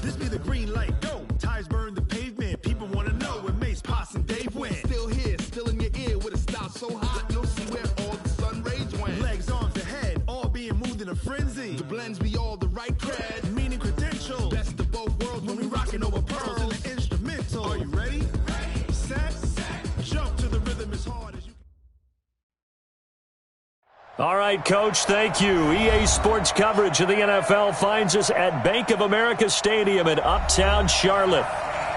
This be the green light, go. Tires burn the pavement. People want to know where Mace, Poss, and Dave went. Still here, still in your ear with a style so hot. No see where all the sun rays went. Legs, arms, and head, all being moved in a frenzy. The blends be all the right cred. Meaning credentials. Best of both worlds when we rocking over pearls in the instrumental. Are you ready? Ready. Set. Jump to the rhythm as hard as you. All right, Coach, thank you. EA Sports coverage of the NFL finds us at Bank of America Stadium in Uptown Charlotte.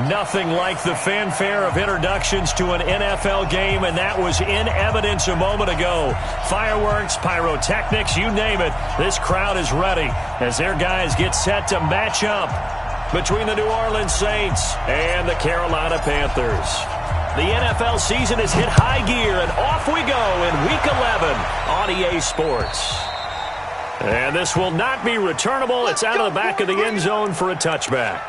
Nothing like the fanfare of introductions to an NFL game, and that was in evidence a moment ago. Fireworks, pyrotechnics, you name it. This crowd is ready as their guys get set to match up between the New Orleans Saints and the Carolina Panthers. The NFL season has hit high gear, and off we go in Week 11 on EA Sports. And this will not be returnable. It's out of the back of the end zone for a touchback.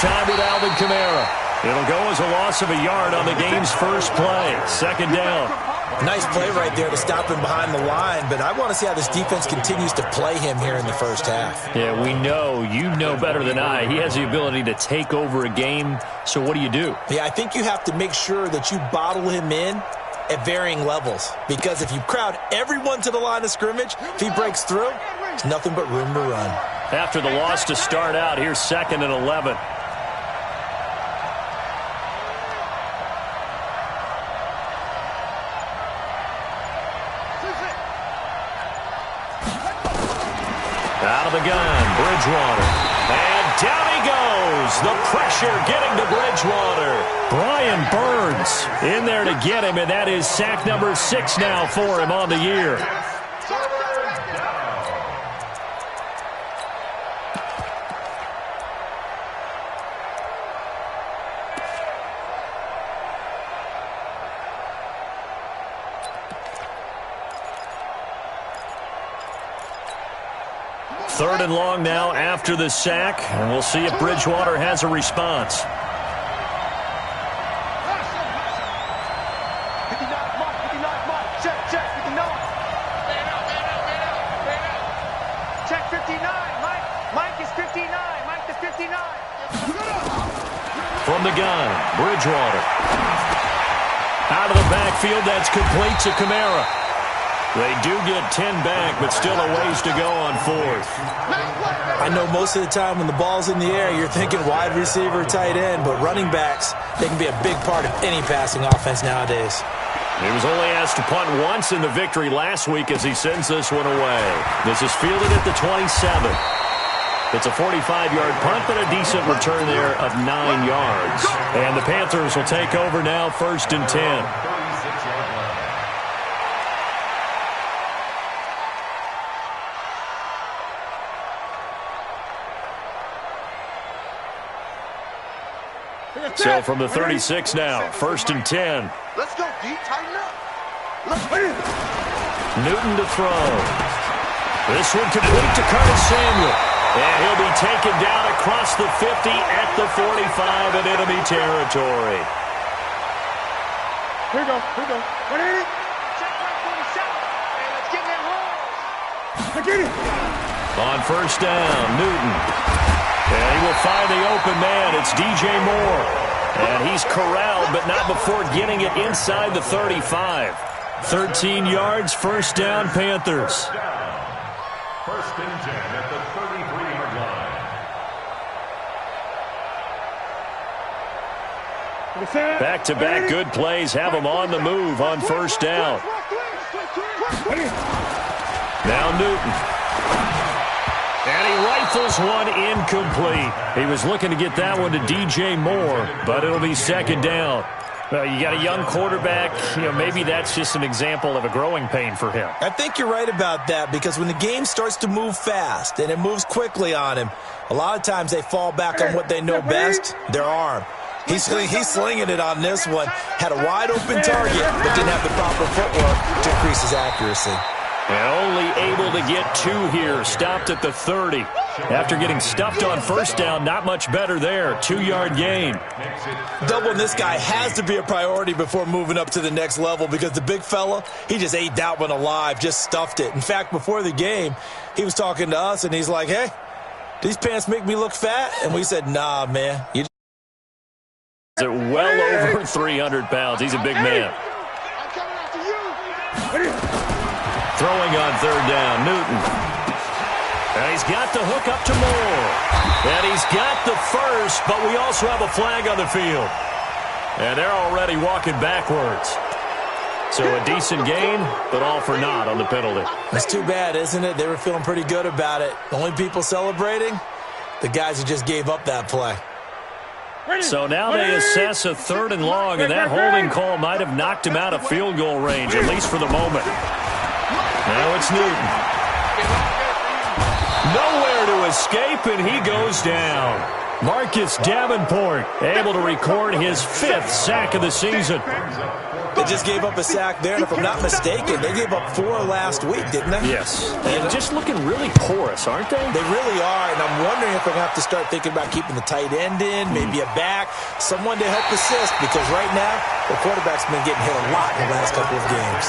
Time with Alvin Kamara. It'll go as a loss of a yard on the game's first play. Second down. Nice play right there to stop him behind the line, but I want to see how this defense continues to play him here in the first half. Yeah, we know. You know better than I. He has the ability to take over a game, so what do you do? Yeah, I think you have to make sure that you bottle him in at varying levels, because if you crowd everyone to the line of scrimmage, if he breaks through, there's nothing but room to run. After the loss to start out, here's 2nd and 11. Out of the gun, Bridgewater. And down he goes. The pressure getting to Bridgewater. Brian Burns in there to get him, and that is sack number 6 now for him on the year. Third and long now after the sack, and we'll see if Bridgewater has a response. Check 59. Mike is 59. Mike is 59. From the gun, Bridgewater. Out of the backfield, that's complete to Kamara. They do get 10 back, but still a ways to go on 4th. I know most of the time when the ball's in the air, you're thinking wide receiver, tight end, but running backs, they can be a big part of any passing offense nowadays. He was only asked to punt once in the victory last week as he sends this one away. This is fielded at the 27. It's a 45-yard punt, but a decent return there of 9 yards. And the Panthers will take over now, 1st and 10. So from the 36 now, 1st and 10. Let's go, D. Tighten up. Newton to throw. This one complete to Curtis Samuel. And he'll be taken down across the 50 at the 45 in enemy territory. Here we go. 180. Check right 47. And let's get that roll. Get it. On 1st down, Newton. And he will find the open man. It's DJ Moore. And he's corralled, but not before getting it inside the 35. 13 yards, 1st down, Panthers. 1st and 10 at the 33-yard line. Back-to-back good plays have him on the move on 1st down. Now Newton. And he rifles one incomplete. He was looking to get that one to DJ Moore, but it'll be 2nd down. You got a young quarterback. Maybe that's just an example of a growing pain for him. I think you're right about that, because when the game starts to move fast and it moves quickly on him, a lot of times they fall back on what they know best, their arm. He's slinging it on this one. Had a wide-open target, but didn't have the proper footwork to increase his accuracy. And only able to get 2 here. Stopped at the 30. After getting stuffed on first down, not much better there. 2-yard gain. Doubling this guy has to be a priority before moving up to the next level because the big fella, he just ate that one alive, just stuffed it. In fact, before the game, he was talking to us, and he's like, hey, these pants make me look fat? And we said, nah, man. He's well over 300 pounds. He's a big man. Throwing on third down, Newton. And he's got the hook up to Moore. And he's got the first, but we also have a flag on the field. And they're already walking backwards. So a decent gain, but all for naught on the penalty. That's too bad, isn't it? They were feeling pretty good about it. The only people celebrating, the guys who just gave up that play. So now they assess a 3rd and long, and that holding call might have knocked him out of field goal range, at least for the moment. Now it's Newton. Nowhere to escape, and he goes down. Marcus Davenport able to record his 5th sack of the season. They just gave up a sack there, and if I'm not mistaken, they gave up 4 last week, didn't they? Yes. And just looking really porous, aren't they? They really are, and I'm wondering if we're going to have to start thinking about keeping the tight end in, maybe a back, someone to help assist, because right now, the quarterback's been getting hit a lot in the last couple of games.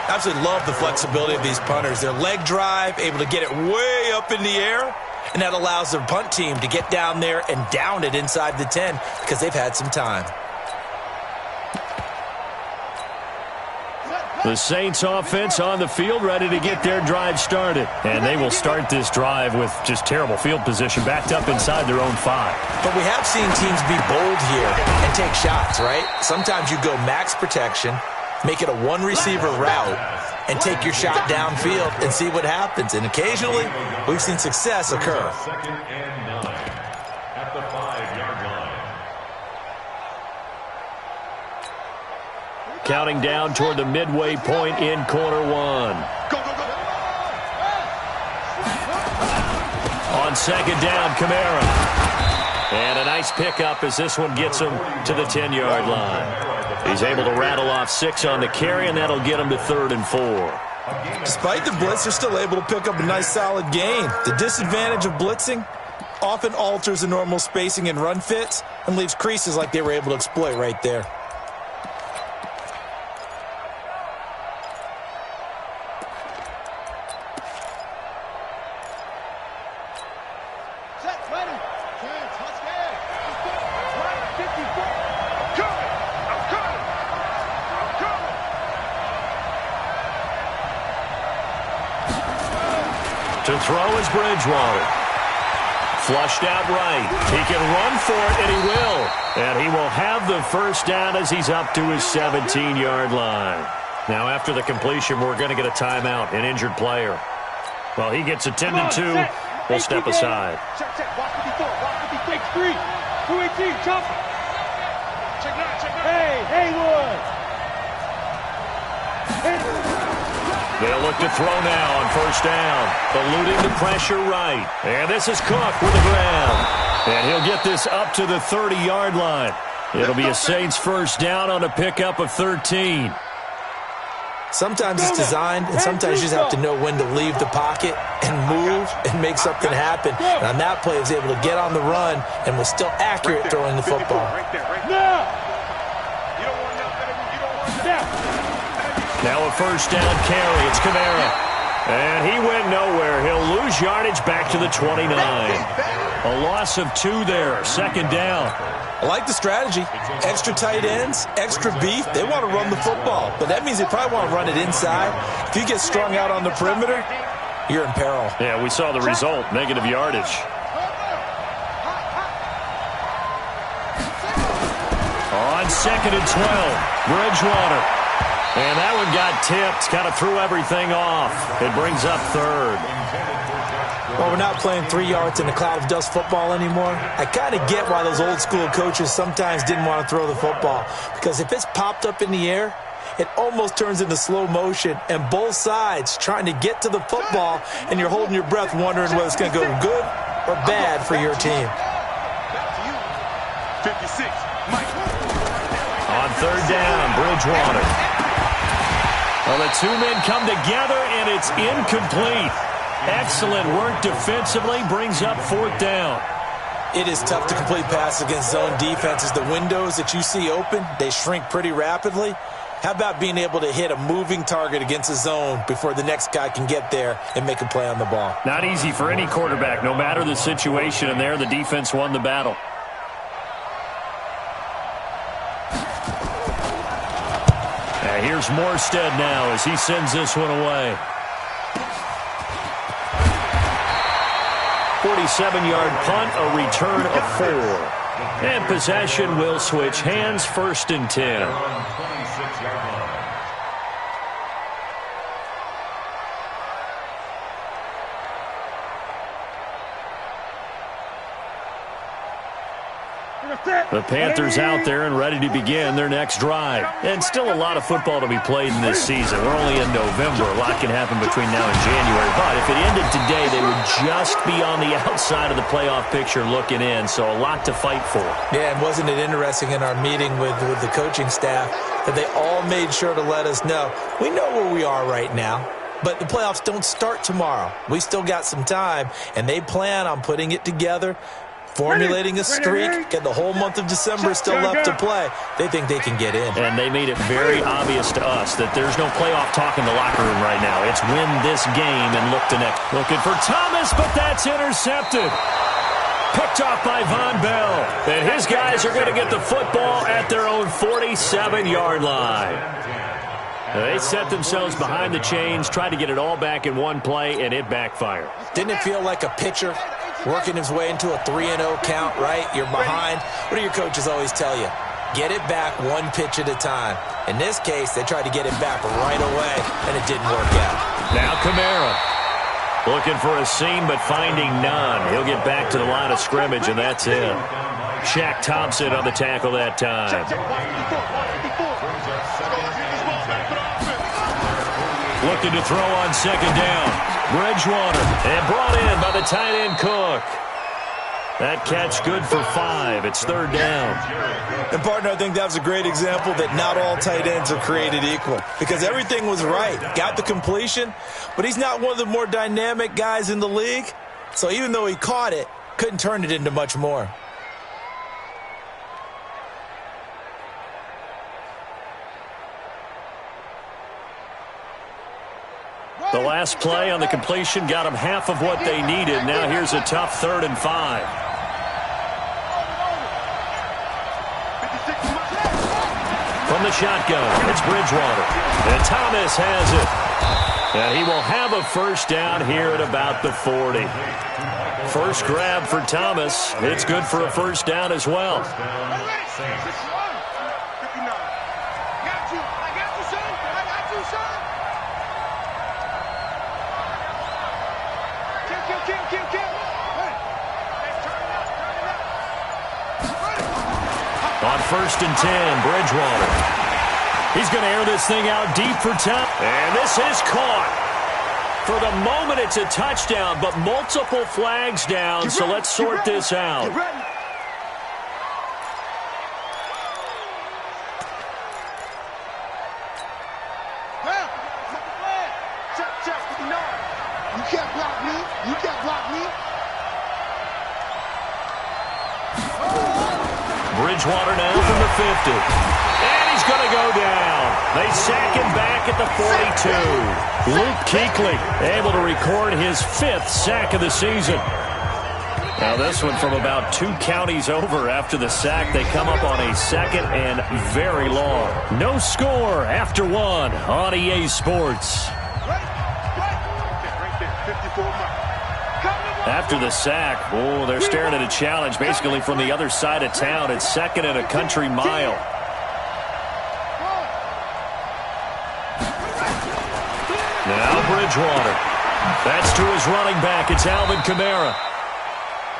I absolutely love the flexibility of these punters. Their leg drive, able to get it way up in the air, and that allows their punt team to get down there and down it inside the 10 because they've had some time. The Saints offense on the field, ready to get their drive started. And they will start this drive with just terrible field position, backed up inside their own 5. But we have seen teams be bold here and take shots, right? Sometimes you go max protection, make it a 1-receiver route, and take your shot downfield and see what happens. And occasionally, we've seen success occur. 2nd and 9 at the 5-yard line. Counting down toward the midway point in quarter 1. On 2nd down, Kamara. And a nice pickup as this one gets him to the 10-yard line. He's able to rattle off 6 on the carry, and that'll get him to 3rd and 4. Despite the blitz, they're still able to pick up a nice solid gain. The disadvantage of blitzing often alters the normal spacing and run fits and leaves creases like they were able to exploit right there. To throw is Bridgewater. Flushed out right. He can run for it, and he will. And he will have the first down as he's up to his 17-yard line. Now, after the completion, we're going to get a timeout, an injured player. Well, he gets attended to. We'll step aside. Check. Block 54. Block 53. 218. Jump. Check 9. Hey, Haywood. They'll look to throw now on first down. Eluding the pressure right. And this is Cook with the ground. And he'll get this up to the 30-yard line. It'll be a Saints first down on a pickup of 13. Sometimes it's designed, and sometimes you just have to know when to leave the pocket and move and make something happen. And on that play, he was able to get on the run and was still accurate throwing the football. Now a first down carry. It's Kamara. And he went nowhere. He'll lose yardage back to the 29. A loss of 2 there. 2nd down. I like the strategy. Extra tight ends, extra beef. They want to run the football, but that means they probably want to run it inside. If you get strung out on the perimeter, you're in peril. Yeah, we saw the result. Negative yardage. On 2nd and 12, Bridgewater. And that one got tipped, kind of threw everything off. It brings up 3rd. Well, we're not playing 3 yards in a cloud of dust football anymore. I kind of get why those old school coaches sometimes didn't want to throw the football. Because if it's popped up in the air, it almost turns into slow motion. And both sides trying to get to the football, and you're holding your breath wondering whether it's going to go good or bad for your team. 56. third down, Bridgewater. Well, the two men come together, and it's incomplete. Excellent work defensively, brings up fourth down. It is tough to complete passes against zone defenses. The windows that you see open, they shrink pretty rapidly. How about being able to hit a moving target against a zone before the next guy can get there and make a play on the ball? Not easy for any quarterback, no matter the situation, and there the defense won the battle. Here's Morstead now as he sends this one away. 47-yard punt, a return of 4. And possession will switch hands, 1st and 10. The Panthers out there and ready to begin their next drive. And still a lot of football to be played in this season. We're only in November. A lot can happen between now and January. But if it ended today, they would just be on the outside of the playoff picture looking in. So a lot to fight for. Yeah, and wasn't it interesting in our meeting with the coaching staff that they all made sure to let us know, we know where we are right now. But the playoffs don't start tomorrow. We still got some time, and they plan on putting it together, formulating a streak, and the whole month of December still left to play. They think they can get in. And they made it very obvious to us that there's no playoff talk in the locker room right now. It's win this game and look to next. Looking for Thomas, but that's intercepted. Picked off by Von Bell. And his guys are going to get the football at their own 47-yard line. They set themselves behind the chains, tried to get it all back in one play, and it backfired. Didn't it feel like a pitcher working his way into a 3-0 count, right? You're behind. What do your coaches always tell you? Get it back one pitch at a time. In this case, they tried to get it back right away, and it didn't work out. Now Kamara looking for a seam, but finding none. He'll get back to the line of scrimmage, and that's it. Shaq Thompson on the tackle that time. Looking to throw on second down. Bridgewater, and brought in by the tight end Cook. That catch good for 5. It's third down. And, partner, I think that was a great example that not all tight ends are created equal, because everything was right. Got the completion, but he's not one of the more dynamic guys in the league. So even though he caught it, couldn't turn it into much more. The last play on the completion got them half of what they needed. Now here's a tough 3rd and 5. From the shotgun, it's Bridgewater. And Thomas has it. And he will have a first down here at about the 40. First grab for Thomas. It's good for a first down as well. On 1st and 10, Bridgewater. He's going to air this thing out deep for Tom. And this is caught. For the moment, it's a touchdown, but multiple flags down, so let's sort this out. You can't block me. You can't block me. Bridgewater now from the 50. And he's going to go down. They sack him back at the 42. Luke Kuechly able to record his 5th sack of the season. Now this one from about 2 counties over after the sack. They come up on a 2nd and very long. No score after 1 on EA Sports. After the sack, oh, they're staring at a challenge basically from the other side of town. It's 2nd and a country mile. Now Bridgewater. That's to his running back. It's Alvin Kamara.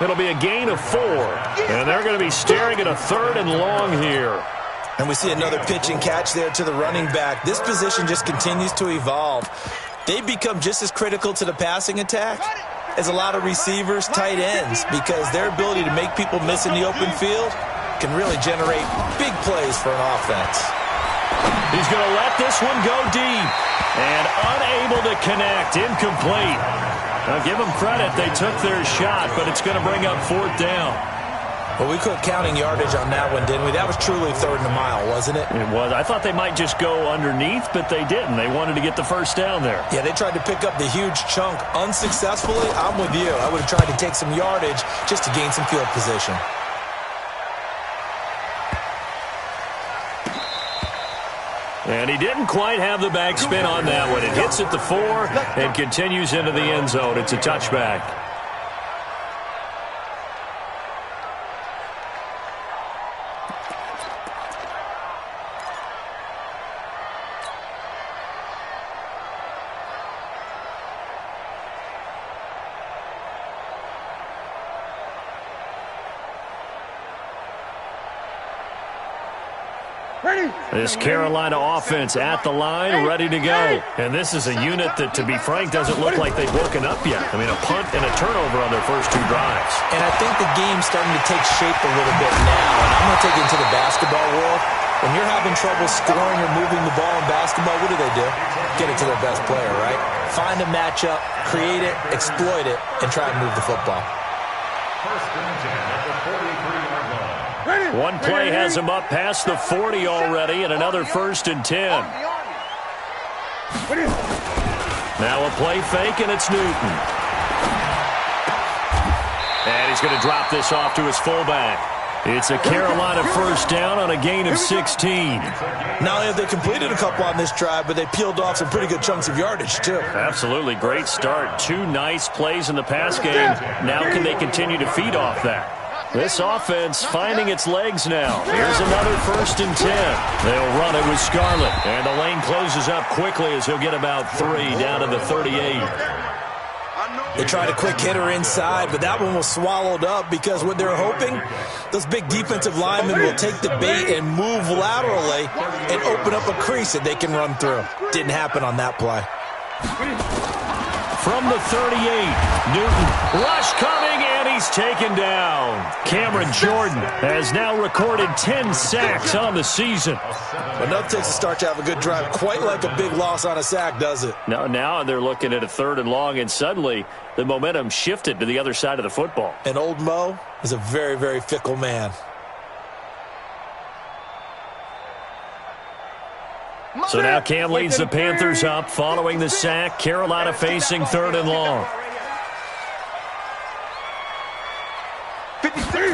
It'll be a gain of 4. And they're going to be staring at a 3rd and long here. And we see another pitch and catch there to the running back. This position just continues to evolve. They become just as critical to the passing attack as a lot of receivers, tight ends, because their ability to make people miss in the open field can really generate big plays for an offense. He's going to let this one go deep. And unable to connect. Incomplete. Now, give them credit. They took their shot, but it's going to bring up 4th down. Well, we quit counting yardage on that one, didn't we? That was truly 3rd and a mile, wasn't it? It was. I thought they might just go underneath, but they didn't. They wanted to get the first down there. Yeah, they tried to pick up the huge chunk unsuccessfully. I'm with you. I would have tried to take some yardage just to gain some field position. And he didn't quite have the backspin on that one. It hits at the 4 and continues into the end zone. It's a touchback. This Carolina offense at the line, ready to go. And this is a unit that, to be frank, doesn't look like they've woken up yet. I mean, a punt and a turnover on their first 2 drives. And I think the game's starting to take shape a little bit now. And I'm going to take it into the basketball world. When you're having trouble scoring or moving the ball in basketball, what do? Get it to their best player, right? Find a matchup, create it, exploit it, and try and move the football. First and 10 at the 43-yard line. One play has him up past the 40 already, and another 1st and 10. Now a play fake, and it's Newton. And he's going to drop this off to his fullback. It's a Carolina first down on a gain of 16. Not only have they completed a couple on this drive, but they peeled off some pretty good chunks of yardage, too. Absolutely. Great start. 2 nice plays in the pass game. Now can they continue to feed off that? This offense finding its legs now. Here's another 1st and 10. They'll run it with Scarlett. And the lane closes up quickly as he'll get about 3 down to the 38. They tried a quick hitter inside, but that one was swallowed up because what they're hoping, those big defensive linemen will take the bait and move laterally and open up a crease that they can run through. Didn't happen on that play. From the 38, Newton, rush coming, and he's taken down. Cameron Jordan has now recorded 10 sacks on the season. Enough takes a start to have a good drive. Quite like a big loss on a sack, does it? Now they're looking at a 3rd and long, and suddenly the momentum shifted to the other side of the football. And old Mo is a very, very fickle man. So now Cam leads the Panthers up following the sack. Carolina facing 3rd and long. 53.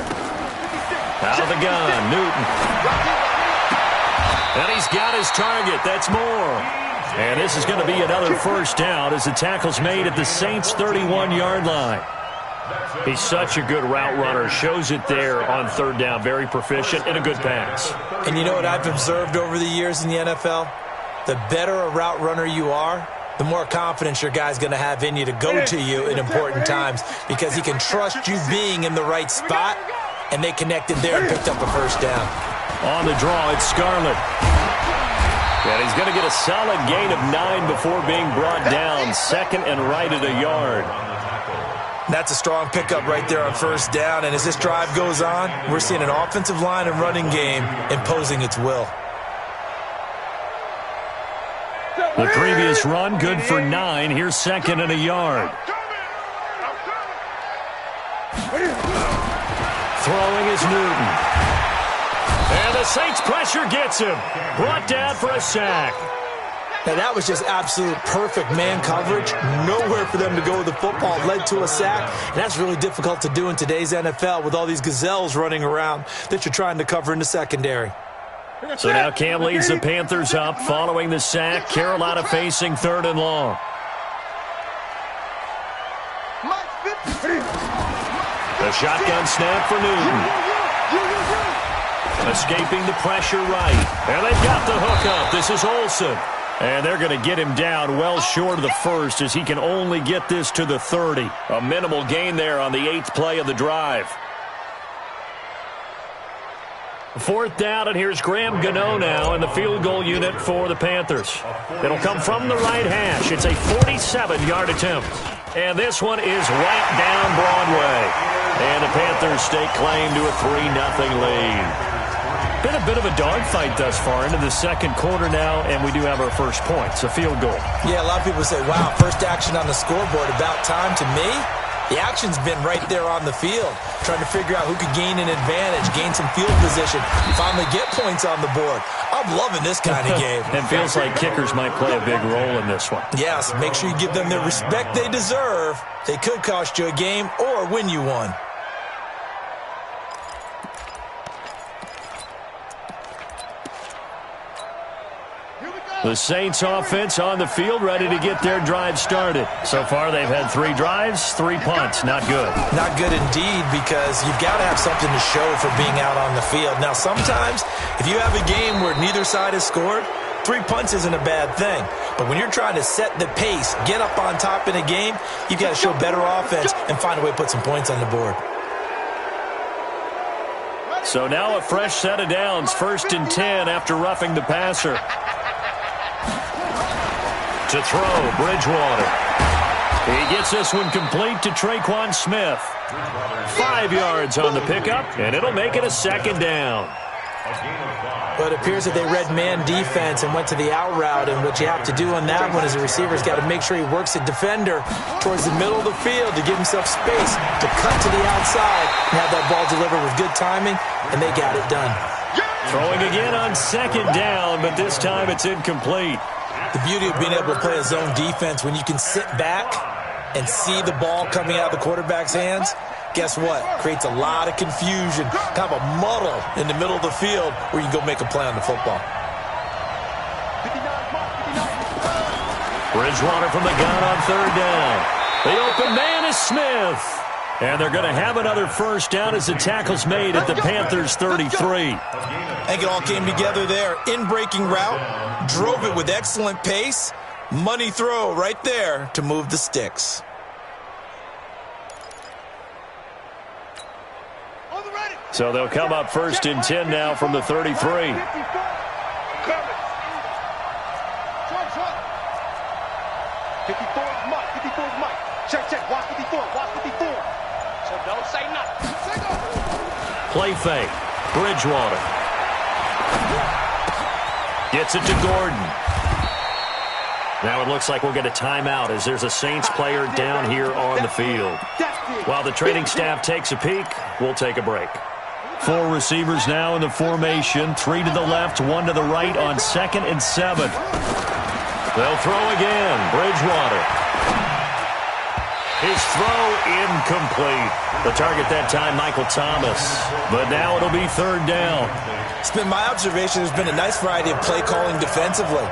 Out of the gun, Newton. And he's got his target. That's more. And this is going to be another first down as the tackle's made at the Saints' 31-yard line. He's such a good route runner. Shows it there on 3rd down. Very proficient and a good pass. And you know what I've observed over the years in the NFL? The better a route runner you are, the more confidence your guy's going to have in you to go to you in important times because he can trust you being in the right spot, and they connected there and picked up a first down. On the draw, it's Scarlett. And he's going to get a solid gain of 9 before being brought down. 2nd and right at a yard. That's a strong pickup right there on first down. And as this drive goes on, we're seeing an offensive line and running game imposing its will. The previous run, good for 9. Here's 2nd and a yard. Throwing is Newton. And the Saints pressure gets him. Brought down for a sack. Now, that was just absolute perfect man coverage. Nowhere for them to go with the football. Led to a sack. And that's really difficult to do in today's NFL with all these gazelles running around that you're trying to cover in the secondary. So now Cam leads the Panthers up following the sack. Carolina facing 3rd and long. The shotgun snap for Newton. Escaping the pressure right. And they've got the hook up. This is Olsen. And they're going to get him down well short of the 1st as he can only get this to the 30. A minimal gain there on the 8th play of the drive. 4th down, and here's Graham Gano now in the field goal unit for the Panthers. It'll come from the right hash. It's a 47-yard attempt. And this one is right down Broadway. And the Panthers stake claim to a 3-0 lead. Been a bit of a dogfight thus far into the second quarter now, and we do have our first point. It's a field goal. Yeah, a lot of people say, wow, first action on the scoreboard, about time. To me, the action's been right there on the field, trying to figure out who could gain an advantage, gain some field position, finally get points on the board. I'm loving this kind of game. And feels like kickers might play a big role in this one. Yes, make sure you give them the respect they deserve. They could cost you a game or win you one. The Saints offense on the field, ready to get their drive started. So far, they've had 3 drives, 3 punts. Not good. Not good indeed, because you've got to have something to show for being out on the field. Now, sometimes, if you have a game where neither side has scored, 3 punts isn't a bad thing. But when you're trying to set the pace, get up on top in a game, you've got to show better offense and find a way to put some points on the board. So now a fresh set of downs, 1st and 10 after roughing the passer. To throw, Bridgewater. He gets this one complete to Traquan Smith. 5 yards on the pickup, and it'll make it a 2nd down. But it appears that they read man defense and went to the out route, and what you have to do on that one is the receiver's got to make sure he works the defender towards the middle of the field to give himself space to cut to the outside and have that ball delivered with good timing, and they got it done. Throwing again on 2nd down, but this time it's incomplete. The beauty of being able to play a zone defense, when you can sit back and see the ball coming out of the quarterback's hands, guess what? Creates a lot of confusion, kind of a muddle in the middle of the field where you can go make a play on the football. Bridgewater from the gun on 3rd down. The open man is Smith. And they're going to have another 1st down as the tackle's made at the Panthers' 33. I think it all came together there. In-breaking route, drove it with excellent pace. Money throw right there to move the sticks. So they'll come up 1st and 10 now from the 33. 54 is Mike. Check. Watch 54. So don't say nothing. Play fake. Bridgewater. Gets it to Gordon. Now it looks like we'll get a timeout as there's a Saints player down here on the field. While the training staff takes a peek, we'll take a break. 4 receivers now in the formation. 3 to the left, 1 to the right on 2nd and 7. They'll throw again. Bridgewater. His throw incomplete. The target that time, Michael Thomas. But now it'll be 3rd down. It's been my observation there's been a nice variety of play calling defensively.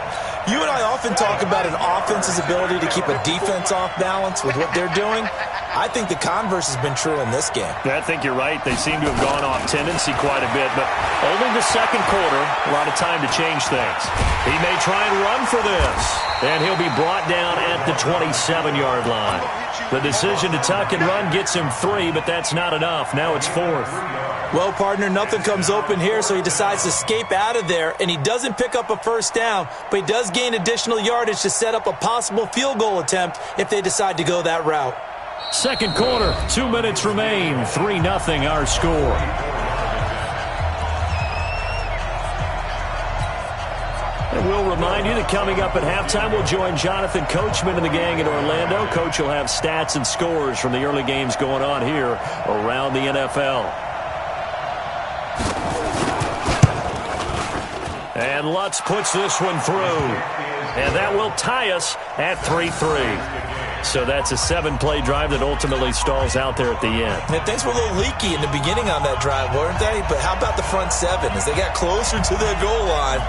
You and I often talk about an offense's ability to keep a defense off balance with what they're doing. I think the converse has been true in this game. I think you're right. They seem to have gone off tendency quite a bit, but only the 2nd quarter, a lot of time to change things. He may try and run for this, and he'll be brought down at the 27-yard line. The decision to tuck and run gets him 3, but that's not enough. Now it's 4th. Well, partner, nothing comes open here, so he decides to escape out of there, and he doesn't pick up a 1st down, but he does gain additional yardage to set up a possible field goal attempt if they decide to go that route. 2nd quarter, 2 minutes remain, 3-0 our score. And we'll remind you that coming up at halftime, we'll join Jonathan Coachman and the gang in Orlando. Coach will have stats and scores from the early games going on here around the NFL. And Lutz puts this one through. And that will tie us at 3-3. So that's a 7-play drive that ultimately stalls out there at the end. Man, things were a little leaky in the beginning on that drive, weren't they? But how about the front 7? As they got closer to the goal line,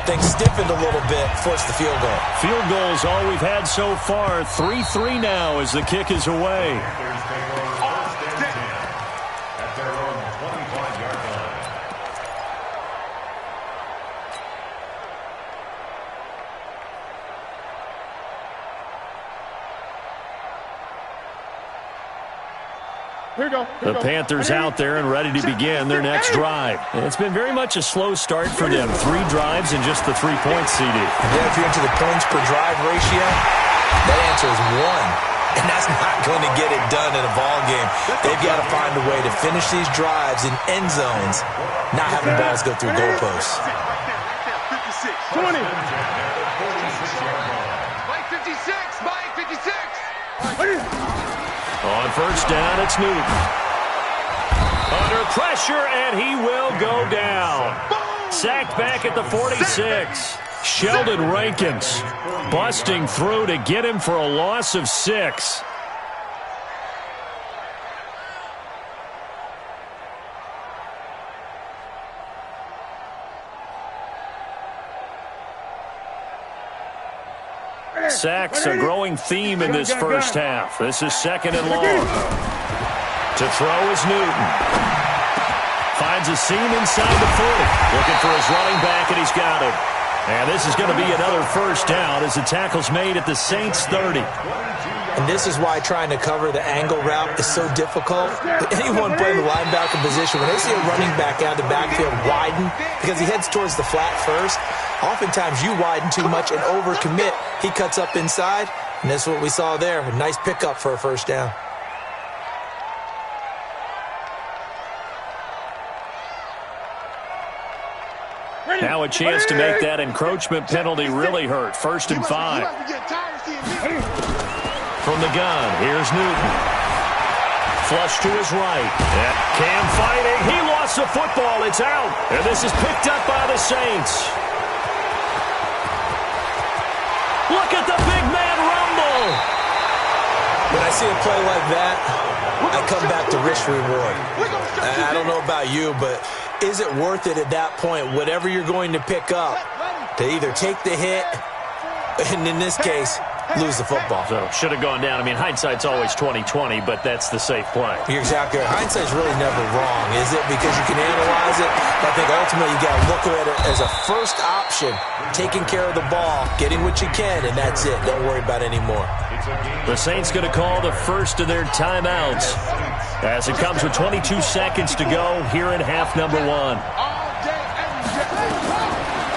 things stiffened a little bit, forced the field goal. Field goal is all we've had so far. 3-3 now as the kick is away. The Panthers out there and ready to begin their next drive. And it's been very much a slow start for them. 3 drives and just the 3 points, CD. Yeah, if you're into the points per drive ratio, that answer is 1. And that's not going to get it done in a ball game. They've got to find a way to finish these drives in end zones, not having balls go through goalposts. 20. Mike 56, Mike 56. On first down, it's Newton. Under pressure, and he will go down. Sacked back at the 46. Sheldon Rankins busting through to get him for a loss of 6. Sacks, a growing theme in this first half. This is second and long. To throw is Newton. Finds a seam inside the 40. Looking for his running back, and he's got him. And this is going to be another first down as the tackle's made at the Saints' 30. And this is why trying to cover the angle route is so difficult. Anyone playing the linebacker position, when they see a running back out of the backfield widen because he heads towards the flat first, oftentimes you widen too much and overcommit. He cuts up inside, and that's what we saw there. A nice pickup for a first down. Now a chance to make that encroachment penalty really hurt. 1st and 5. From the gun, here's Newton. Flush to his right. Cam fighting. He lost the football. It's out. And this is picked up by the Saints. Look at the big man rumble. When I see a play like that, I come back to risk reward. I don't know about you, but is it worth it at that point, whatever you're going to pick up, to either take the hit, and in this case, lose the football? So, should have gone down. I mean, hindsight's always 20/20, but that's the safe play. You're exactly right. Hindsight's really never wrong, is it? Because you can analyze it. But I think ultimately you got to look at it as a first option, taking care of the ball, getting what you can, and that's it. Don't worry about any more. The Saints going to call the first of their timeouts as it comes with 22 seconds to go here in half number 1.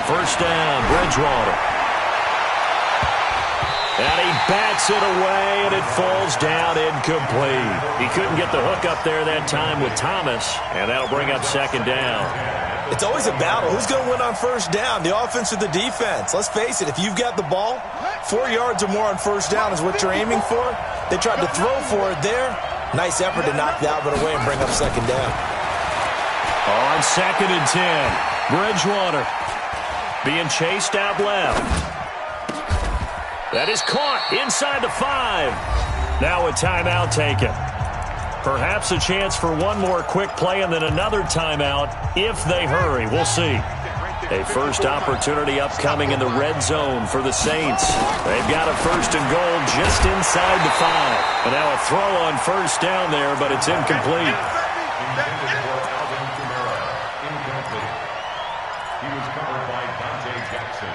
First down, Bridgewater. And he bats it away, and it falls down incomplete. He couldn't get the hook up there that time with Thomas, and that'll bring up second down. It's always a battle. Who's going to win on first down, the offense or the defense? Let's face it, if you've got the ball, 4 yards or more on first down is what you're aiming for. They tried to throw for it there. Nice effort to knock that one away and bring up second down. On 2nd and 10, Bridgewater being chased out left. That is caught inside the 5. Now a timeout taken. Perhaps a chance for one more quick play and then another timeout if they hurry. We'll see. A first opportunity upcoming in the red zone for the Saints. They've got a first and goal just inside the 5. And now a throw on first down there, but it's incomplete. He was covered by Dante Jackson.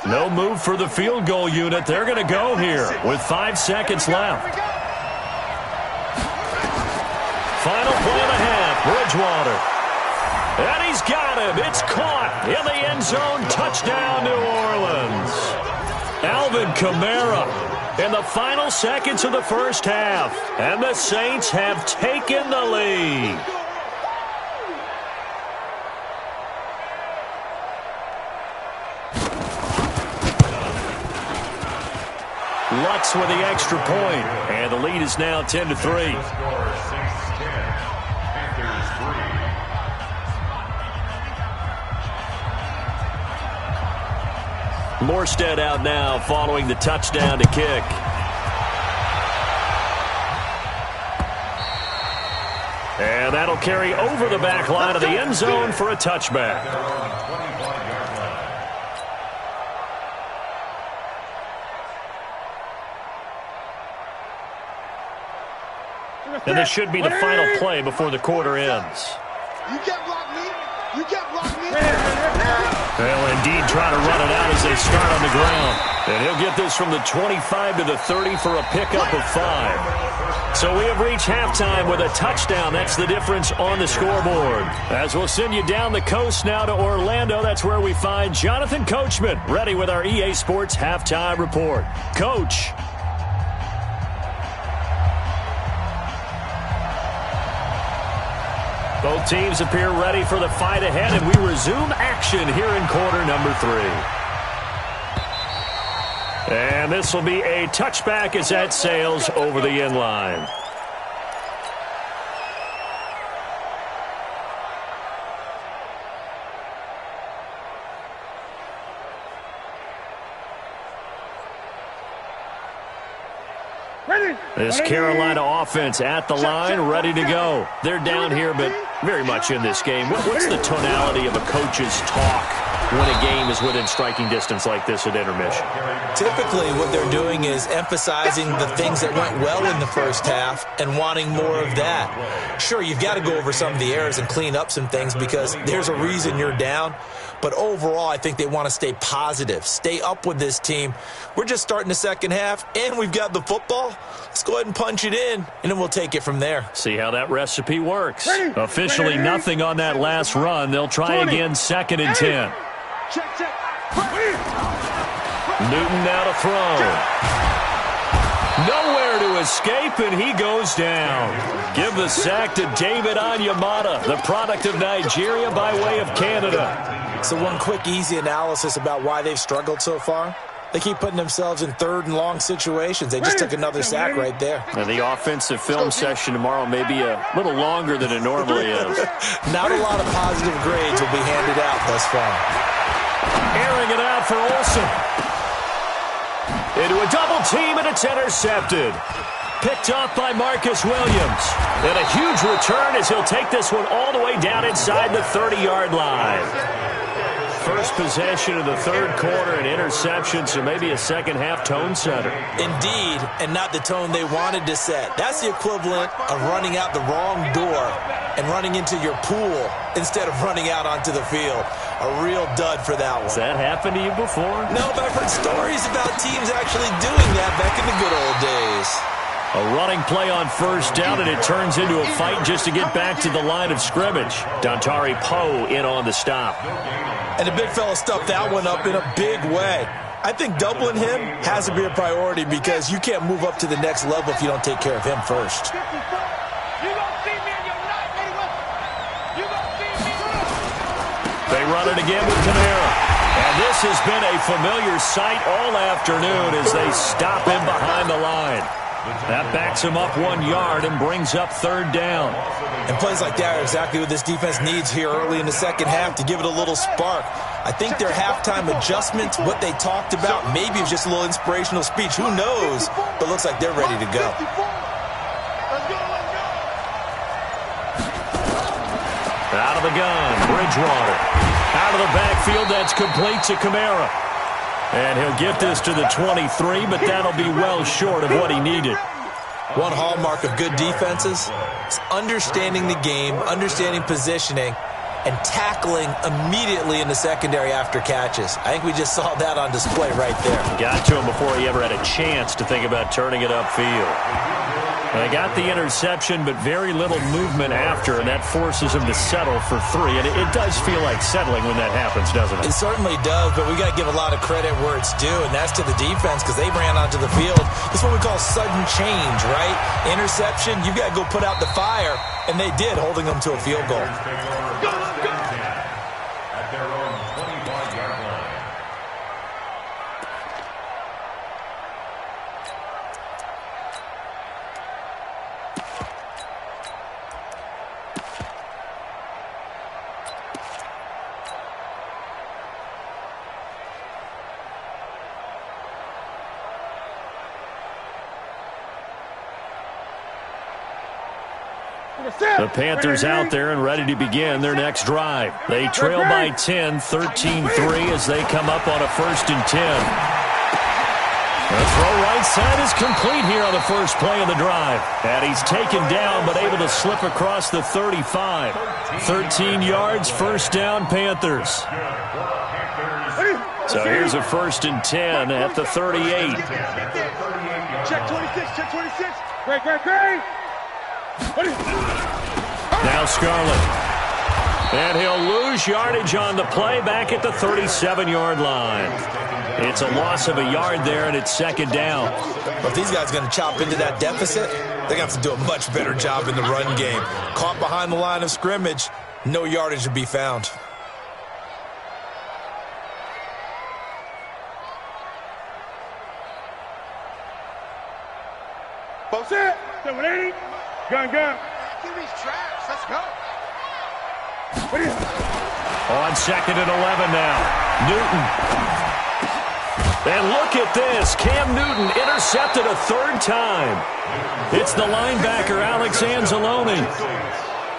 No move for the field goal unit. They're going to go here with 5 seconds left. Final play of the half, Bridgewater. And he's got him. It's caught in the end zone. Touchdown, New Orleans. Alvin Kamara in the final seconds of the first half. And the Saints have taken the lead. Lutz with the extra point, and the lead is now 10-3. Morstead out now following the touchdown to kick. And that'll carry over the back line of the end zone for a touchback. And this should be the final play before the quarter ends. You can't block me. You can't block me. They'll indeed try to run it out as they start on the ground. And he'll get this from the 25 to the 30 for a pickup of 5. So we have reached halftime with a touchdown. That's the difference on the scoreboard. As we'll send you down the coast now to Orlando, that's where we find Jonathan Coachman ready with our EA Sports Halftime Report. Coach. Both teams appear ready for the fight ahead, and we resume action here in quarter number 3. And this will be a touchback as that sails over the end line. This Carolina offense at the line, ready to go. They're down here, but very much in this game. What's the tonality of a coach's talk when a game is within striking distance like this at intermission? Typically, what they're doing is emphasizing the things that went well in the first half and wanting more of that. Sure, you've got to go over some of the errors and clean up some things because there's a reason you're down. But overall, I think they want to stay positive, stay up with this team. We're just starting the second half, and we've got the football. Let's go ahead and punch it in, and then we'll take it from there. See how that recipe works. Officially nothing on that last run. They'll try again, 2nd and 10. Newton now to throw. Nowhere to escape, and he goes down. Give the sack to David Onyemata, the product of Nigeria by way of Canada. So one quick, easy analysis about why they've struggled so far. They keep putting themselves in 3rd and long situations. They just took another sack right there. And the offensive film session tomorrow may be a little longer than it normally is. Not a lot of positive grades will be handed out thus far. Airing it out for Olsen. Into a double team, and it's intercepted. Picked off by Marcus Williams. And a huge return as he'll take this one all the way down inside the 30-yard line. First possession of the 3rd quarter, an interception, so maybe a second-half tone setter. Indeed, and not the tone they wanted to set. That's the equivalent of running out the wrong door and running into your pool instead of running out onto the field. A real dud for that one. Has that happened to you before? No, but I've heard stories about teams actually doing that back in the good old days. A running play on 1st down, and it turns into a fight just to get back to the line of scrimmage. Dontari Poe in on the stop. And the big fella stuffed that one up in a big way. I think doubling him has to be a priority because you can't move up to the next level if you don't take care of him first. They run it again with Kamara. And this has been a familiar sight all afternoon as they stop him behind the line. That backs him up 1 yard and brings up 3rd down. And plays like that are exactly what this defense needs here early in the second half to give it a little spark. I think their halftime adjustments, what they talked about, maybe it was just a little inspirational speech. Who knows? But looks like they're ready to go. Out of the gun, Bridgewater. Out of the backfield, that's complete to Kamara. And he'll get this to the 23, but that'll be well short of what he needed. One hallmark of good defenses is understanding the game, understanding positioning, and tackling immediately in the secondary after catches. I think we just saw that on display right there. Got to him before he ever had a chance to think about turning it upfield. They got the interception, but very little movement after, and that forces him to settle for 3. And it does feel like settling when that happens, doesn't it? It certainly does, but we got to give a lot of credit where it's due, and that's to the defense because they ran onto the field. This is what we call sudden change, right? Interception, you've got to go put out the fire, and they did, holding them to a field goal. At their own 25-yard line. The Panthers out there and ready to begin their next drive. They trail by 10, 13-3 as they come up on a 1st and 10. The throw right side is complete here on the first play of the drive. And he's taken down but able to slip across the 35. 13 yards, first down, Panthers. So here's a 1st and 10 at the 38. Check 26, check 26. Great. Now Scarlett. And he'll lose yardage on the play back at the 37-yard line. It's a loss of a yard there, and it's 2nd down. But if these guys are going to chop into that deficit, they're going to have to do a much better job in the run game. Caught behind the line of scrimmage, no yardage to be found. Both set. 780. Gun. Give these traps. Let's go. On 2nd and 11 now. Newton. And look at this. Cam Newton intercepted a 3rd time. It's the linebacker, Alex Anzalone.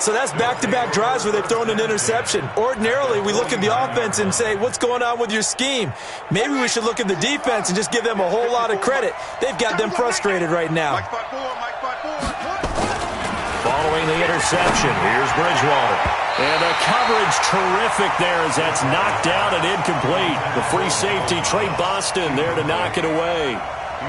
So that's back-to-back drives where they've thrown an interception. Ordinarily, we look at the offense and say, what's going on with your scheme? Maybe we should look at the defense and just give them a whole lot of credit. They've got them frustrated right now. Following the interception, here's Bridgewater. And a coverage terrific there as that's knocked down and incomplete. The free safety, Trey Boston, there to knock it away.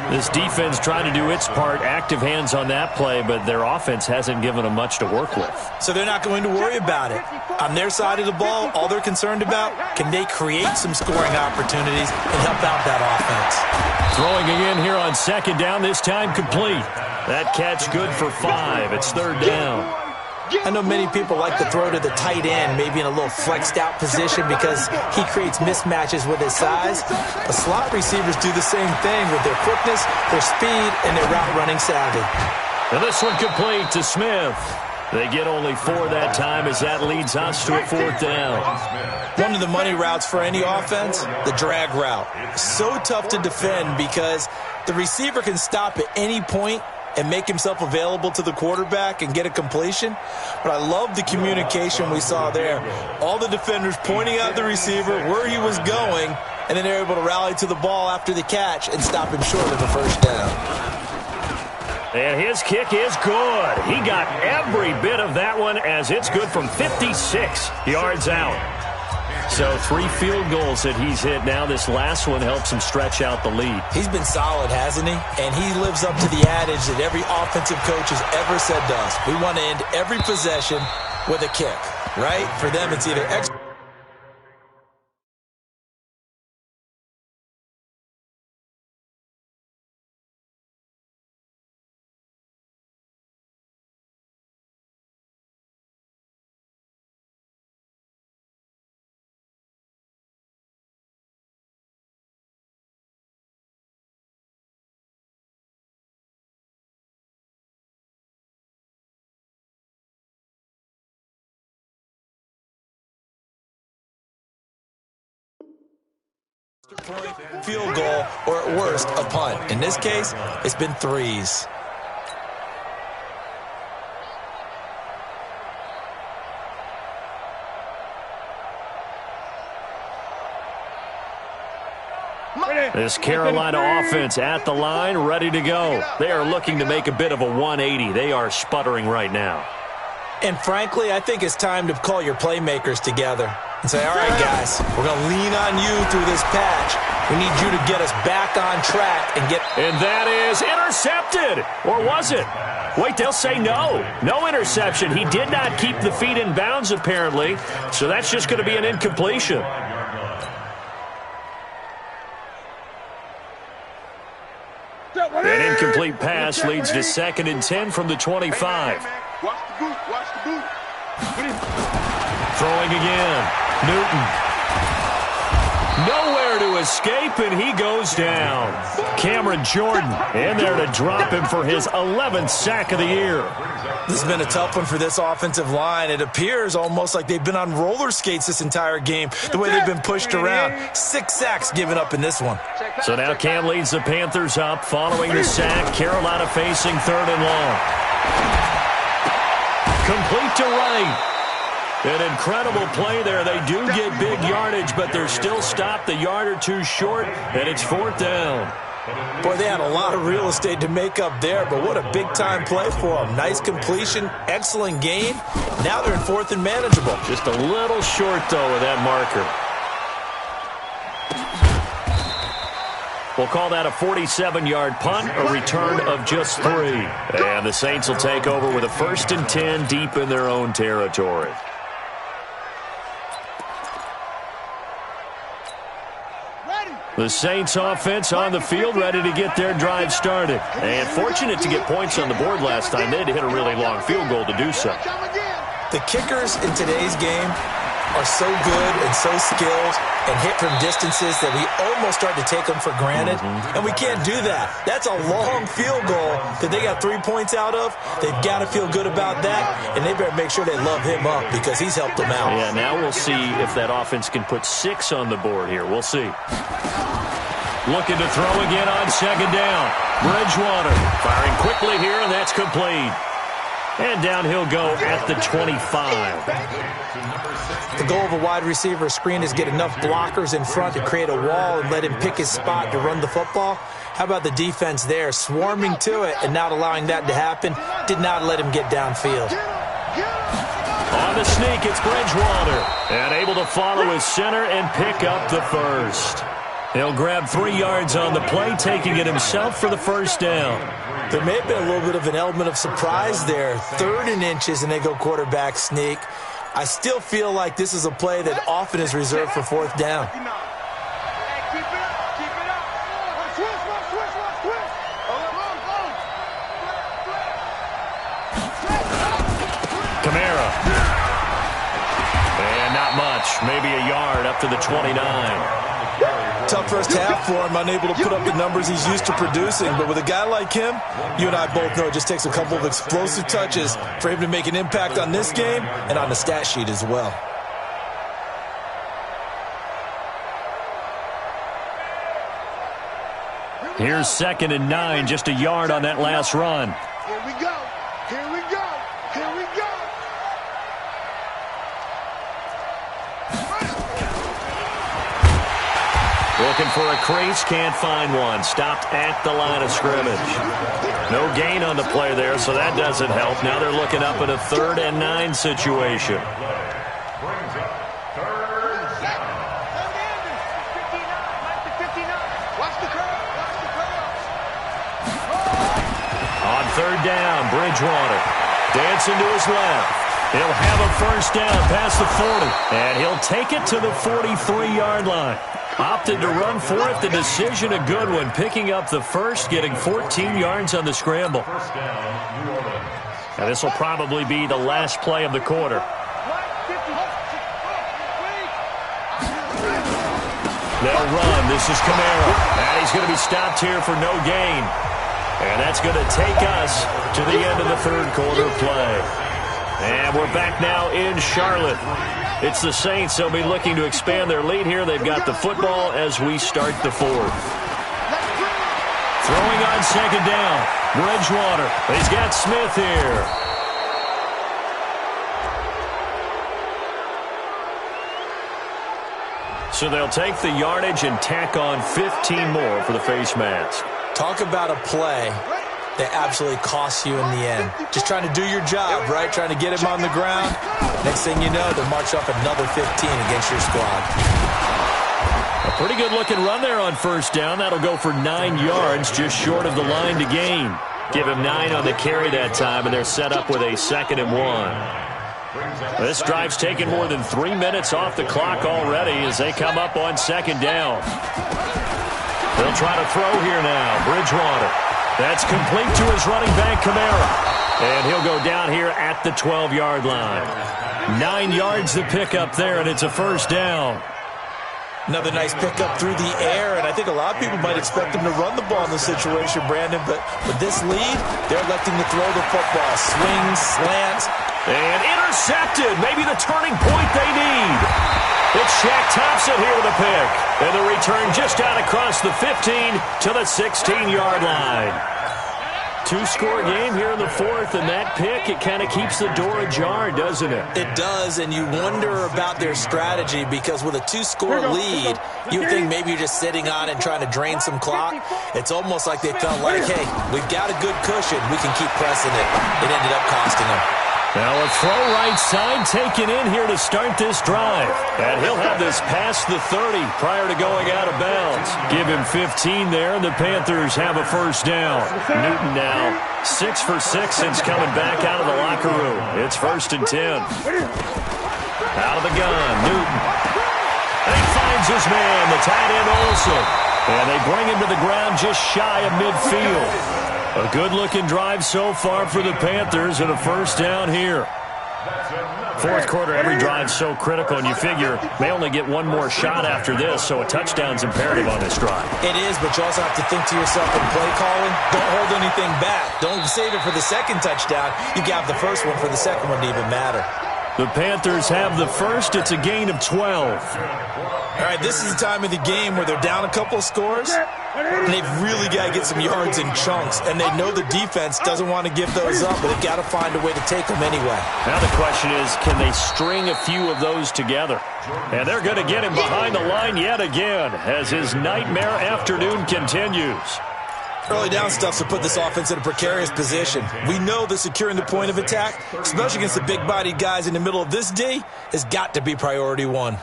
This defense trying to do its part, active hands on that play, but their offense hasn't given them much to work with. So they're not going to worry about it. On their side of the ball, all they're concerned about, can they create some scoring opportunities and help out that offense? Throwing again here on 2nd down, this time complete. That catch good for 5. It's 3rd down. I know many people like to throw to the tight end, maybe in a little flexed out position because he creates mismatches with his size. But slot receivers do the same thing with their quickness, their speed, and their route running savvy. And this one complete to Smith. They get only 4 that time as that leads us to a 4th down. One of the money routes for any offense, the drag route. So tough to defend because the receiver can stop at any point and make himself available to the quarterback and get a completion. But I love the communication we saw there. All the defenders pointing out the receiver, where he was going, and then they're able to rally to the ball after the catch and stop him short of the 1st down. And his kick is good. He got every bit of that one as it's good from 56 yards out. So 3 field goals that he's hit now. This last one helps him stretch out the lead. He's been solid, hasn't he? And he lives up to the adage that every offensive coach has ever said to us. We want to end every possession with a kick, right? For them, it's either extra. Field goal, or at worst, a punt. In this case, it's been 3s. This Carolina offense at the line, ready to go. They are looking to make a bit of a 180. They are sputtering right now. And frankly, I think it's time to call your playmakers together and say, all right, guys, we're going to lean on you through this patch. We need you to get us back on track and get... And that is intercepted. Or was it? Wait, they'll say no. No interception. He did not keep the feet in bounds, apparently. So that's just going to be an incompletion. An incomplete pass leads to 2nd and 10 from the 25. Watch the boot. Watch the boot. Throwing again. Newton. Nowhere to escape, and he goes down. Cameron Jordan in there to drop him for his 11th sack of the year. This has been a tough one for this offensive line. It appears almost like they've been on roller skates this entire game, the way they've been pushed around. 6 sacks given up in this one. So now Cam leads the Panthers up following the sack. Carolina facing 3rd and long. Complete to right. An incredible play there. They do get big yardage, but they're still stopped a yard or two short, and it's 4th down. Boy, they had a lot of real estate to make up there, but what a big-time play for them. Nice completion, excellent gain. Now they're in 4th and manageable. Just a little short, though, with that marker. We'll call that a 47-yard punt, a return of just 3. And the Saints will take over with a 1st and 10 deep in their own territory. The Saints offense on the field, ready to get their drive started. And fortunate to get points on the board last time. They had to hit a really long field goal to do so. The kickers in today's game are so good and so skilled and hit from distances that we almost start to take them for granted. And we can't do that. That's a long field goal that they got 3 points out of. They've got to feel good about that, and they better make sure they love him up because he's helped them out. Yeah, now we'll see if that offense can put 6 on the board here. We'll see. Looking to throw again on 2nd down. Bridgewater firing quickly here, and that's complete. And down he'll go at the 25. The goal of a wide receiver screen is get enough blockers in front to create a wall and let him pick his spot to run the football. How about the defense there, swarming to it and not allowing that to happen? Did not let him get downfield. On the sneak, it's Bridgewater. And able to follow his center and pick up the 1st. He'll grab 3 yards on the play, taking it himself for the 1st down. There may have been a little bit of an element of surprise there. 3rd and inches, and they go quarterback sneak. I still feel like this is a play that often is reserved for 4th down. Kamara. And not much. Maybe a yard up to the 29. Tough first half for him, unable to put up the numbers he's used to producing. But with a guy like him, you and I both know it just takes a couple of explosive touches for him to make an impact on this game and on the stat sheet as well. Here's 2nd and 9, just a yard on that last run. Here we go. Here we go. Here we go. Looking for a crease, can't find one. Stopped at the line of scrimmage. No gain on the play there, so that doesn't help. Now they're looking up at a 3rd and 9 situation. On 3rd down, Bridgewater dancing to his left. He'll have a 1st down past the 40, and he'll take it to the 43-yard line. Opted to run for it. The decision a good one. Picking up the 1st, getting 14 yards on the scramble. Now this will probably be the last play of the quarter. They'll run. This is Kamara. And he's going to be stopped here for no gain. And that's going to take us to the end of the 3rd quarter play. And we're back now in Charlotte. It's the Saints. They'll be looking to expand their lead here. They've got the football as we start the 4th. Throwing on 2nd down. Bridgewater. He's got Smith here. So they'll take the yardage and tack on 15 more for the face mask. Talk about a play that absolutely costs you in the end. Just trying to do your job, right? Trying to get him on the ground. Next thing you know, they'll march off another 15 against your squad. A pretty good-looking run there on 1st down. That'll go for 9 yards, just short of the line to gain. Give him 9 on the carry that time, and they're set up with a 2nd and 1. This drive's taken more than 3 minutes off the clock already as they come up on 2nd down. They'll try to throw here now. Bridgewater. That's complete to his running back, Kamara. And he'll go down here at the 12-yard line. 9 yards to pick up there, and it's a 1st down. Another nice pickup through the air, and I think a lot of people might expect him to run the ball in this situation, Brandon, but with this lead, they're electing to throw the football. Swings, slants. And intercepted. Maybe the turning point they need. It's Shaq Thompson here with a pick. And the return just out across the 15 to the 16-yard line. two-score game here in the fourth, and that pick, it kind of keeps the door ajar, doesn't it? It does, and you wonder about their strategy because with a two-score lead, you would think maybe you're just sitting on it and trying to drain some clock. It's almost like they felt like, hey, we've got a good cushion. We can keep pressing it. It ended up costing them. Now a throw right side taken in here to start this drive. And he'll have this past the 30 prior to going out of bounds. Give him 15 there, and the Panthers have a first down. Newton now 6 for 6 since coming back out of the locker room. It's 1st and 10. Out of the gun, Newton. And he finds his man, the tight end Olsen. And they bring him to the ground just shy of midfield. A good-looking drive so far for the Panthers and a first down here. Fourth quarter, every drive's so critical, and you figure may only get one more shot after this, so a touchdown's imperative on this drive. It is, but you also have to think to yourself in play calling, don't hold anything back. Don't save it for the second touchdown. You got the first one for the second one to even matter. The Panthers have the first. It's a gain of 12. All right, this is the time of the game where they're down a couple of scores, and they've really got to get some yards in chunks, and they know the defense doesn't want to give those up, but they've got to find a way to take them anyway. Now the question is, can they string a few of those together? And they're going to get him behind the line yet again as his nightmare afternoon continues. Early down stuff to put this offense in a precarious position. We know that securing the point of attack, especially against the big-bodied guys in the middle of this D, has got to be priority one.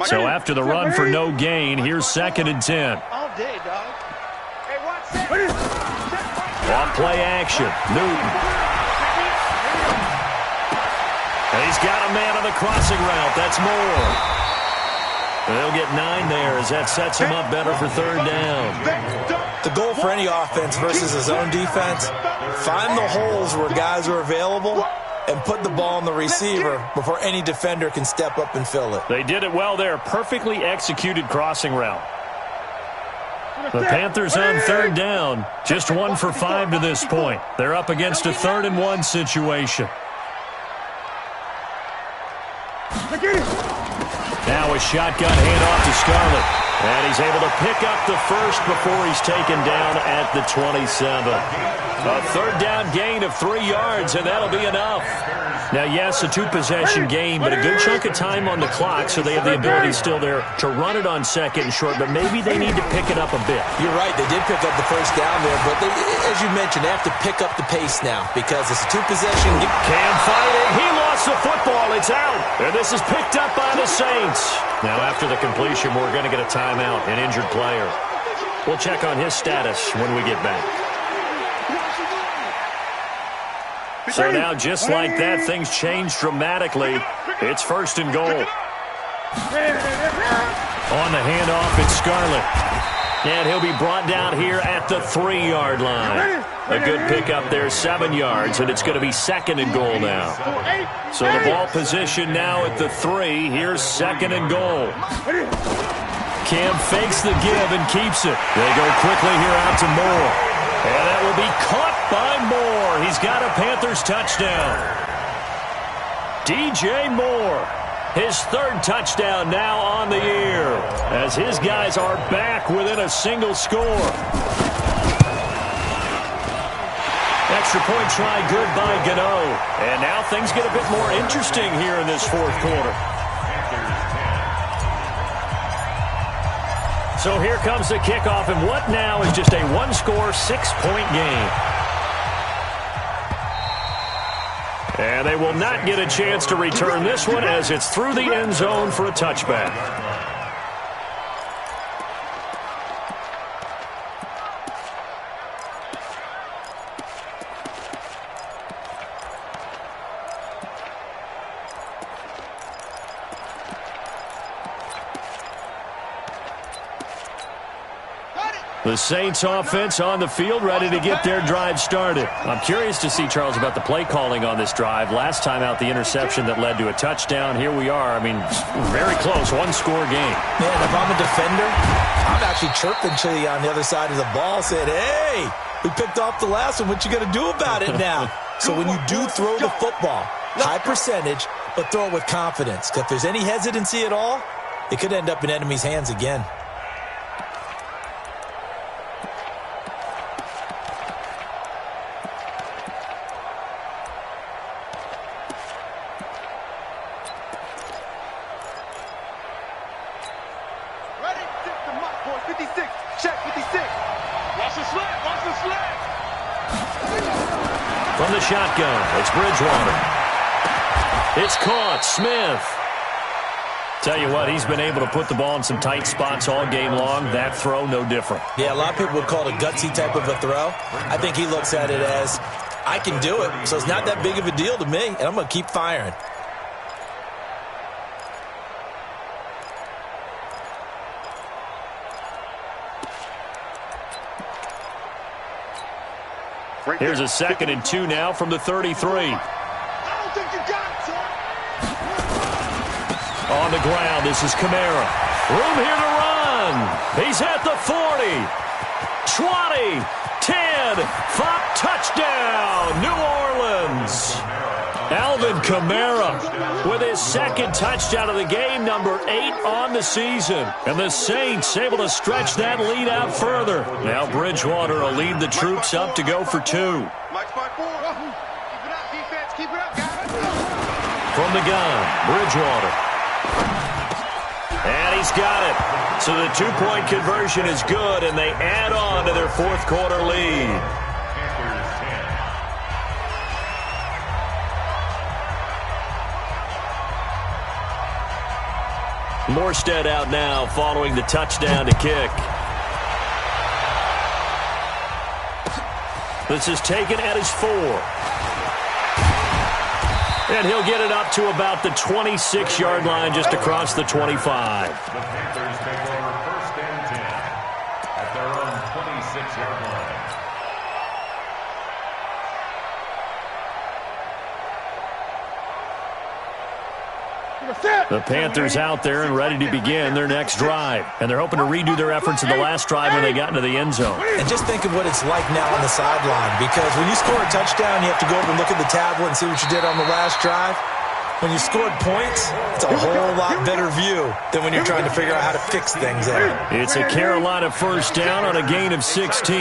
So after the run for no gain, here's 2nd and 10. All day, dog. Hey, watch that. On play action, Newton. And he's got a man on the crossing route. That's Moore. And they'll get 9 there as that sets him up better for 3rd down. The goal for any offense versus his own defense, find the holes where guys are available and put the ball on the receiver before any defender can step up and fill it. They did it well there. Perfectly executed crossing route. The Panthers on 3rd down. Just 1 for 5 to this point. They're up against a 3rd and 1 situation. Now a shotgun handoff to Scarlett. And he's able to pick up the first before he's taken down at the 27. A 3rd down gain of 3 yards, and that'll be enough. Now, yes, a 2-possession game, but a good chunk of time on the clock, so they have the ability still there to run it on 2nd and short, but maybe they need to pick it up a bit. You're right. They did pick up the first down there, but they, as you mentioned, they have to pick up the pace now because it's a 2-possession game. Cam fighting. He lost the football. It's out. And this is picked up by the Saints. Now, after the completion, we're going to get a timeout, an injured player. We'll check on his status when we get back. So now, just like that, things change dramatically. It's 1st and goal. On the handoff, it's Scarlett. And he'll be brought down here at the 3-yard line. A good pickup there, 7 yards, and it's going to be 2nd and goal now. So the ball position now at the 3. Here's 2nd and goal. Cam fakes the give and keeps it. They go quickly here out to Moore. And that will be caught by Moore. He's got a Panthers touchdown. DJ Moore, his 3rd touchdown now on the year, as his guys are back within a single score. Extra point try good by Gano. And now things get a bit more interesting here in this 4th quarter. So here comes the kickoff, and what now is just a 1-score, 6-point game. And they will not get a chance to return this one as it's through the end zone for a touchback. The Saints offense on the field, ready to get their drive started. I'm curious to see, Charles, about the play calling on this drive. Last time out, the interception that led to a touchdown. Here we are. I mean, very close, 1-score game. Man, if I'm a defender, I'm actually chirping to you on the other side of the ball, saying, hey, we picked off the last one. What you going to do about it now? So when you do throw the football, high percentage, but throw it with confidence. Because if there's any hesitancy at all, it could end up in enemy's hands again. Watch the slip. Watch the slip. From the shotgun, it's Bridgewater. It's caught. Smith. Tell you what, he's been able to put the ball in some tight spots all game long. That throw, no different. Yeah, a lot of people would call it a gutsy type of a throw. I think he looks at it as, I can do it, so it's not that big of a deal to me, and I'm going to keep firing. Here's a 2nd and 2 now from the 33. I don't think you got it, son. On the ground, this is Kamara. Room here to run. He's at the 40. 20. 10. 5. Touchdown, New Orleans. Alvin Kamara with his 2nd touchdown of the game, number 8 on the season. And the Saints able to stretch that lead out further. Now Bridgewater will lead the troops up to go for 2. Mike's by 4. Keep it up, defense. Keep it up, guys. From the gun, Bridgewater. And he's got it. So the 2-point conversion is good, and they add on to their 4th quarter lead. Morstead out now following the touchdown to kick. This is taken at his 4. And he'll get it up to about the 26-yard line just across the 25. The Panthers take over 1st and 10 at their own 26-yard line. The Panthers out there and ready to begin their next drive. And they're hoping to redo their efforts in the last drive when they got into the end zone. And just think of what it's like now on the sideline, because when you score a touchdown, you have to go over and look at the tablet and see what you did on the last drive. When you scored points, it's a whole lot better view than when you're trying to figure out how to fix things out. It's a Carolina 1st down on a gain of 16.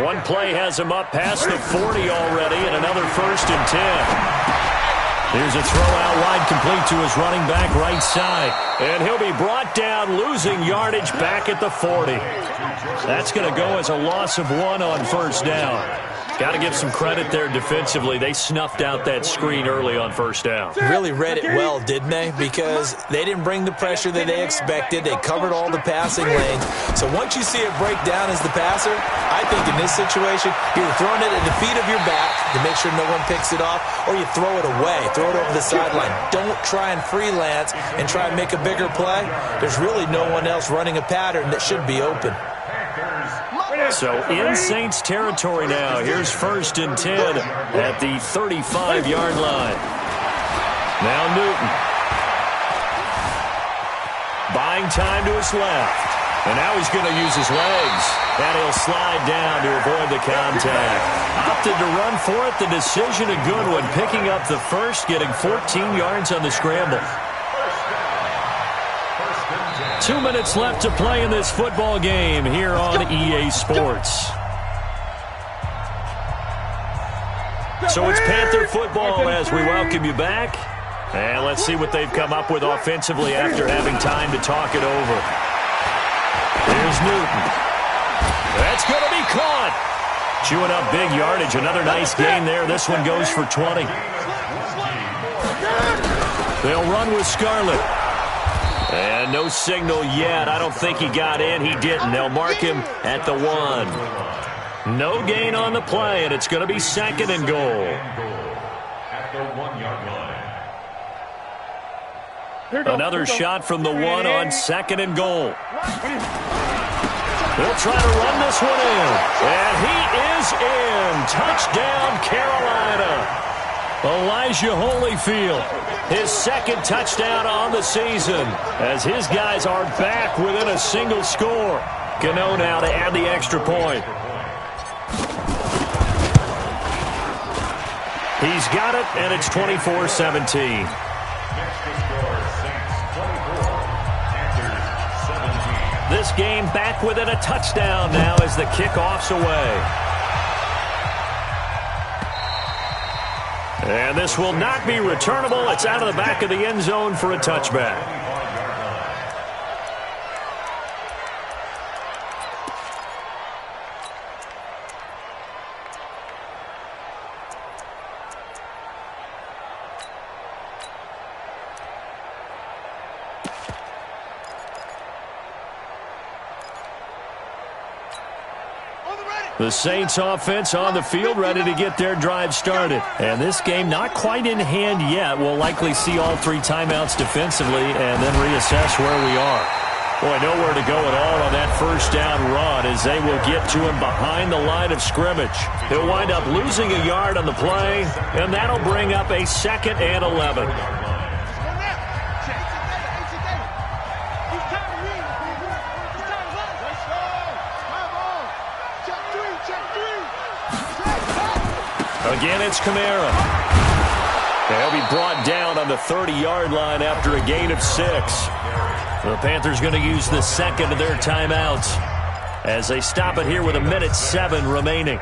One play has them up past the 40 already, and another 1st and 10. Here's a throw out wide, complete to his running back right side. And he'll be brought down, losing yardage back at the 40. That's going to go as a loss of 1 on 1st down. Got to give some credit there defensively. They snuffed out that screen early on 1st down. Really read it well, didn't they? Because they didn't bring the pressure that they expected. They covered all the passing lanes. So once you see it break down as the passer, I think in this situation, you're throwing it at the feet of your back to make sure no one picks it off, or you throw it away, throw it over the sideline. Don't try and freelance and try and make a bigger play. There's really no one else running a pattern that should be open. So in Saints territory now. Here's 1st and 10 at the 35-yard line. Now Newton. Buying time to his left. And now he's going to use his legs. And he'll slide down to avoid the contact. Opted to run for it. The decision a good one. Picking up the 1st, getting 14 yards on the scramble. 2 minutes left to play in this football game here on EA Sports. So it's Panther football as we welcome you back. And let's see what they've come up with offensively after having time to talk it over. Here's Newton. That's going to be caught. Chewing up big yardage. Another nice gain there. This one goes for 20. They'll run with Scarlett. And no signal yet. I don't think he got in. He didn't. They'll mark him at the 1. No gain on the play, and it's going to be 2nd and goal. At the 1-yard line. Another shot from the 1 on 2nd and goal. They'll try to run this one in. And he is in. Touchdown, Carolina. Elijah Holyfield, his 2nd touchdown on the season, as his guys are back within a single score. Gano now to add the extra point. He's got it, and it's 24-17. This game back within a touchdown now as the kickoff's away. And this will not be returnable. It's out of the back of the end zone for a touchback. The Saints offense on the field, ready to get their drive started. And this game not quite in hand yet. We'll likely see all 3 timeouts defensively and then reassess where we are. Boy, nowhere to go at all on that first down run as they will get to him behind the line of scrimmage. He'll wind up losing a yard on the play, and that'll bring up a 2nd and 11. Again, it's Kamara. He'll be brought down on the 30-yard line after a gain of 6. The Panthers going to use the 2nd of their timeouts as they stop it here with 1:07 remaining.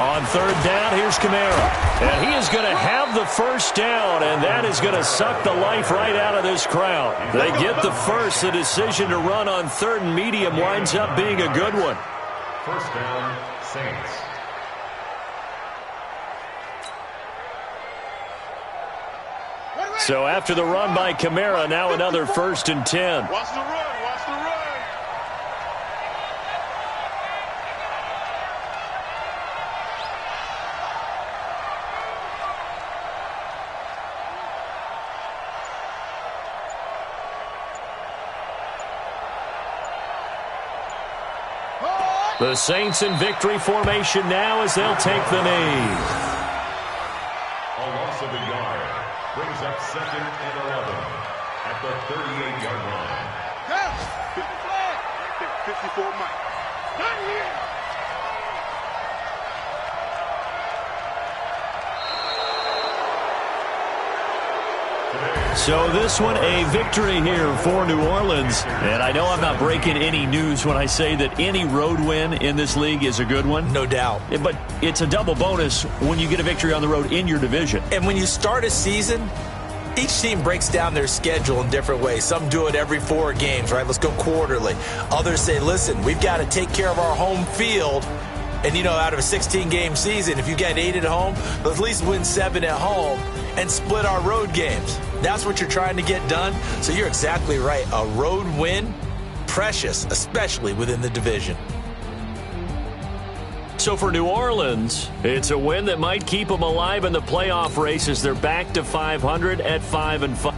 On 3rd down, here's Kamara. And he is going to have the first down, and that is going to suck the life right out of this crowd. They get the first. The decision to run on 3rd and medium winds up being a good one. First down, Saints. So after the run by Kamara, now another 1st and 10. Watch the run. Watch the run. The Saints in victory formation now as they'll take the knee. A loss of a yard brings up 2nd and 11 at the 38-yard line. Yes! 54 Mike. Not here! So this one a victory here for New Orleans. And I know I'm not breaking any news when I say that any road win in this league is a good one. No doubt. But it's a double bonus when you get a victory on the road in your division. And when you start a season, each team breaks down their schedule in different ways. Some do it every 4 games, right? Let's go quarterly. Others say, listen, we've got to take care of our home field. And, you know, out of a 16-game season, if you get 8 at home, let's at least win 7 at home and split our road games. That's what you're trying to get done. So you're exactly right. A road win, precious, especially within the division. So for New Orleans, it's a win that might keep them alive in the playoff race as they're back to 500 at 5-5.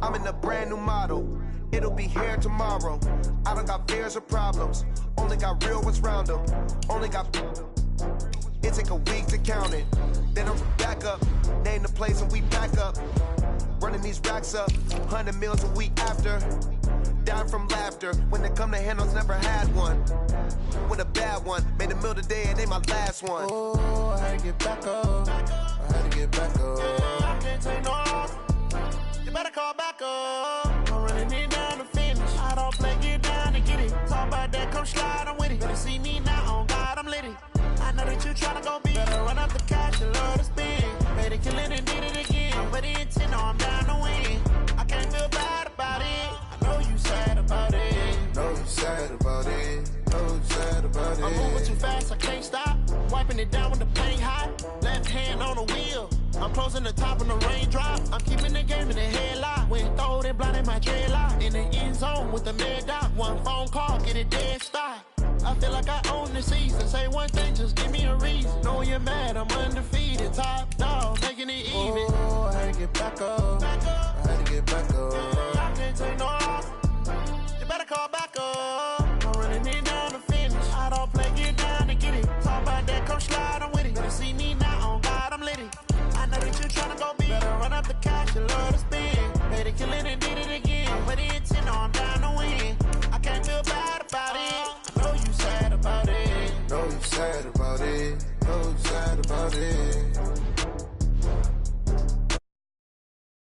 I'm in a brand new model. It'll be here tomorrow. I don't got fears or problems. Only got real ones round them. Only got. It take a week to count it. Then I'm back up. Name the place and we back up. Running these racks up. 100 meals a week after. Down from laughter. When they come to handles, never had one. With a bad one. Made a meal today and they my last one. Oh, I had to get back up. I had to get back up. I can't take no off. You better call back up. I'm running it down to finish. I don't play, get down and get it. Talk about that, come slide, I'm with it. Better see me now, on God, I'm litty. I know that you tryna go big. Better run up the cash and love to spend. Made a killing and did it again. But the intent, no, I'm down to win. I can't feel bad about it. I know you sad about it. Know you sad about it. Know you sad about it. I'm moving too fast, I can't stop. Wiping it down with the paint hot. Left hand on the wheel. I'm closing the top when the raindrop. I'm keeping the game in the headlock. When throwed and blinded my dreadlock. In the end zone with the mad dot. One phone call, get it dead stop. I feel like I own the season. Say one thing, just give me a reason. Know you're mad, I'm undefeated. Top dog, making it even. Oh, I had to get back up. I had to get get back up. I can't take no loss. You better call back up. I'm running it down to finish. I don't play, get down to get it. Talk about that, come slide, I'm with it. Better see me now, on God, I'm litty. I know that you're trying to go big. Better run up the cash, you love to spend. Better kill it